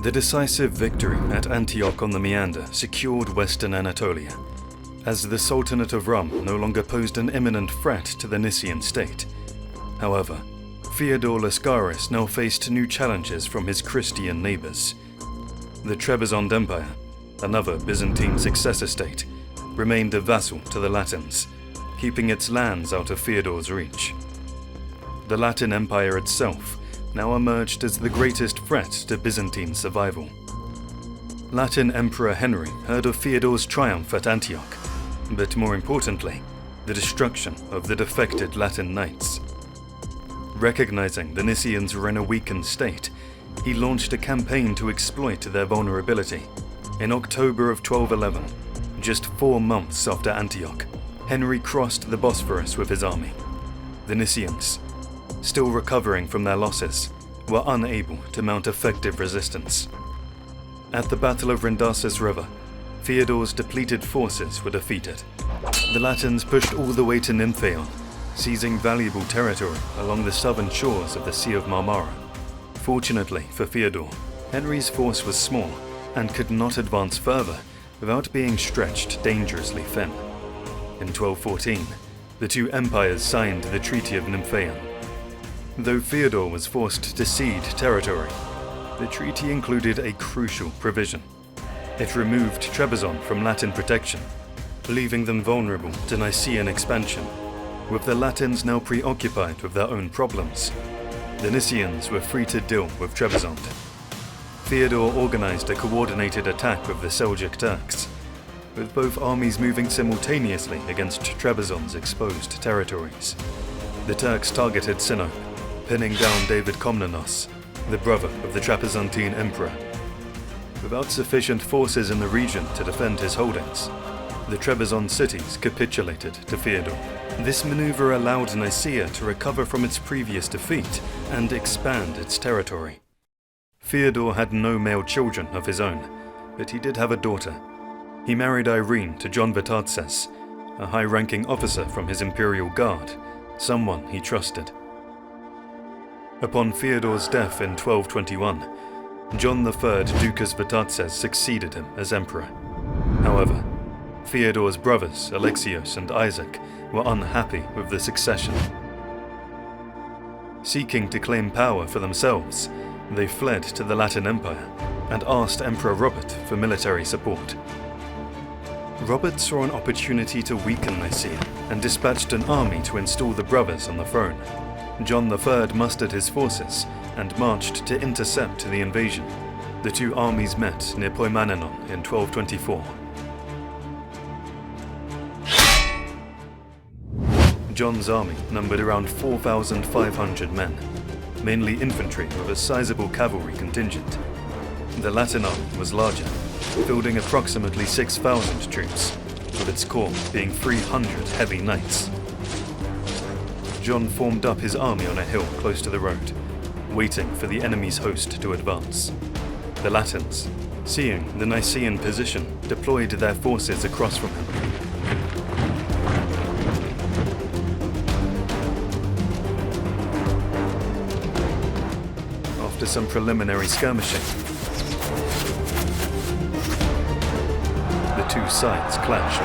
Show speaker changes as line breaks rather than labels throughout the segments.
The decisive victory at Antioch on the Meander secured western Anatolia, as the Sultanate of Rum no longer posed an imminent threat to the Nicean state. However, Theodore Laskaris now faced new challenges from his Christian neighbors. The Trebizond Empire, another Byzantine successor state, remained a vassal to the Latins, keeping its lands out of Theodore's reach. The Latin Empire itself now emerged as the greatest threat to Byzantine survival. Latin Emperor Henry heard of Theodore's triumph at Antioch, but more importantly, the destruction of the defected Latin knights. Recognizing the Niceans were in a weakened state, he launched a campaign to exploit their vulnerability. In October of 1211, just 4 months after Antioch, Henry crossed the Bosphorus with his army. The Niceans, still recovering from their losses, were unable to mount effective resistance. At the Battle of Rhyndacus River, Theodore's depleted forces were defeated. The Latins pushed all the way to Nymphaeon, seizing valuable territory along the southern shores of the Sea of Marmara. Fortunately for Theodore, Henry's force was small and could not advance further without being stretched dangerously thin. In 1214, the two empires signed the Treaty of Nymphaeon. Though Theodore was forced to cede territory, the treaty included a crucial provision. It removed Trebizond from Latin protection, leaving them vulnerable to Nicean expansion. With the Latins now preoccupied with their own problems, the Niceans were free to deal with Trebizond. Theodore organized a coordinated attack with the Seljuk Turks, with both armies moving simultaneously against Trebizond's exposed territories. The Turks targeted Sinope, pinning down David Komnenos, the brother of the Trapezuntine emperor. Without sufficient forces in the region to defend his holdings, the Trebizond cities capitulated to Theodore. This maneuver allowed Nicaea to recover from its previous defeat and expand its territory. Theodore had no male children of his own, but he did have a daughter. He married Irene to John Vatatzes, a high-ranking officer from his imperial guard, someone he trusted. Upon Theodore's death in 1221, John III Ducas Vatatzes succeeded him as emperor. However, Theodore's brothers Alexios and Isaac were unhappy with the succession. Seeking to claim power for themselves, they fled to the Latin Empire and asked Emperor Robert for military support. Robert saw an opportunity to weaken Nicaea and dispatched an army to install the brothers on the throne. John III mustered his forces and marched to intercept the invasion. The two armies met near Poimanenon in 1224. John's army numbered around 4,500 men, mainly infantry with a sizable cavalry contingent. The Latin army was larger, fielding approximately 6,000 troops, with its core being 300 heavy knights. John formed up his army on a hill close to the road, waiting for the enemy's host to advance. The Latins, seeing the Nicean position, deployed their forces across from him. After some preliminary skirmishing, the two sides clashed.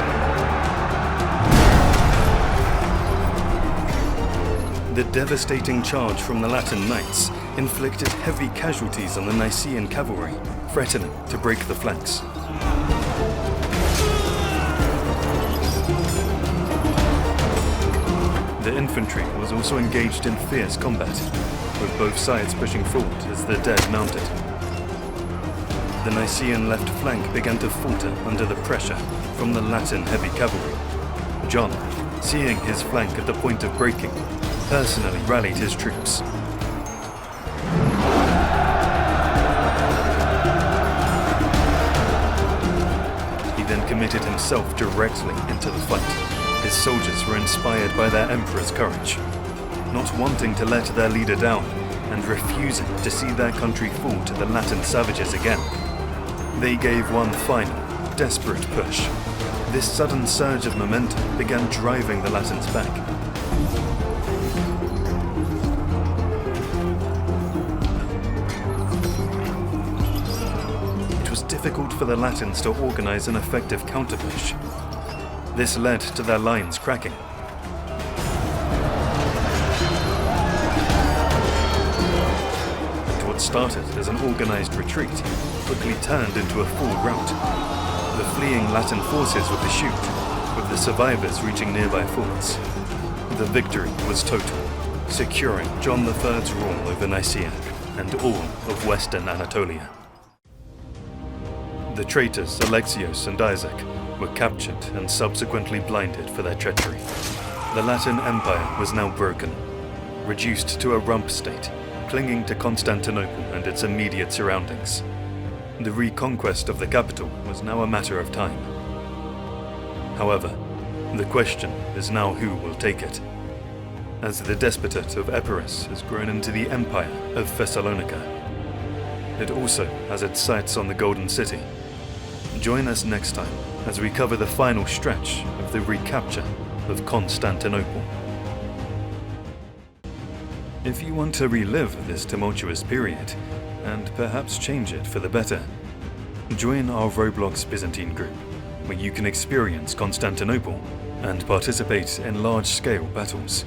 The devastating charge from the Latin knights inflicted heavy casualties on the Nicean cavalry, threatening to break the flanks. The infantry was also engaged in fierce combat, with both sides pushing forward as the dead mounted. The Nicean left flank began to falter under the pressure from the Latin heavy cavalry. John, seeing his flank at the point of breaking, personally rallied his troops. He then committed himself directly into the fight. His soldiers were inspired by their emperor's courage, not wanting to let their leader down and refusing to see their country fall to the Latin savages again. They gave one final, desperate push. This sudden surge of momentum began driving the Latins back. was difficult for the Latins to organize an effective counterpush. This led to their lines cracking. And what started as an organized retreat quickly turned into a full rout. The fleeing Latin forces would shoot, with the survivors reaching nearby forts. The victory was total, securing John III's rule over Nicaea and all of western Anatolia. The traitors Alexios and Isaac were captured and subsequently blinded for their treachery. The Latin Empire was now broken, reduced to a rump state, clinging to Constantinople and its immediate surroundings. The reconquest of the capital was now a matter of time. However, the question is now who will take it, as the despotate of Epirus has grown into the Empire of Thessalonica. It also has its sights on the Golden City. Join us next time as we cover the final stretch of the recapture of Constantinople. If you want to relive this tumultuous period, and perhaps change it for the better, join our Roblox Byzantine group, where you can experience Constantinople and participate in large-scale battles.